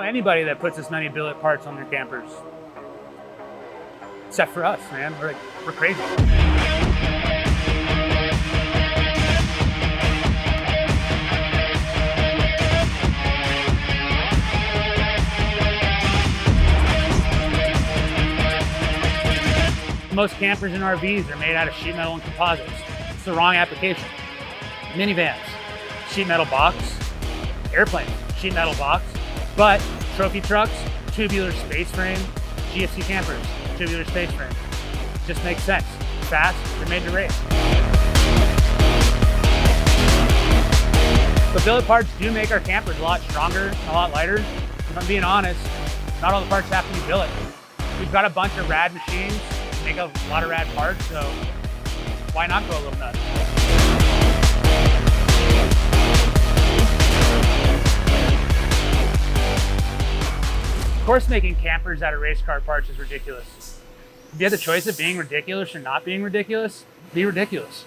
anybody that puts this many billet parts on their campers. Except for us, man. We're crazy. Most campers and RVs are made out of sheet metal and composites. It's the wrong application. Minivans, sheet metal box. Airplanes, sheet metal box. But trophy trucks, tubular space frame. GFC campers, tubular space frame. Just makes sense. Fast, they're made to race. The billet parts do make our campers a lot stronger and a lot lighter. If I'm being honest, not all the parts have to be billet. We've got a bunch of rad machines, make a lot of rad parts, so why not go a little nuts? Of course, making campers out of race car parts is ridiculous. If you had the choice of being ridiculous or not being ridiculous, be ridiculous.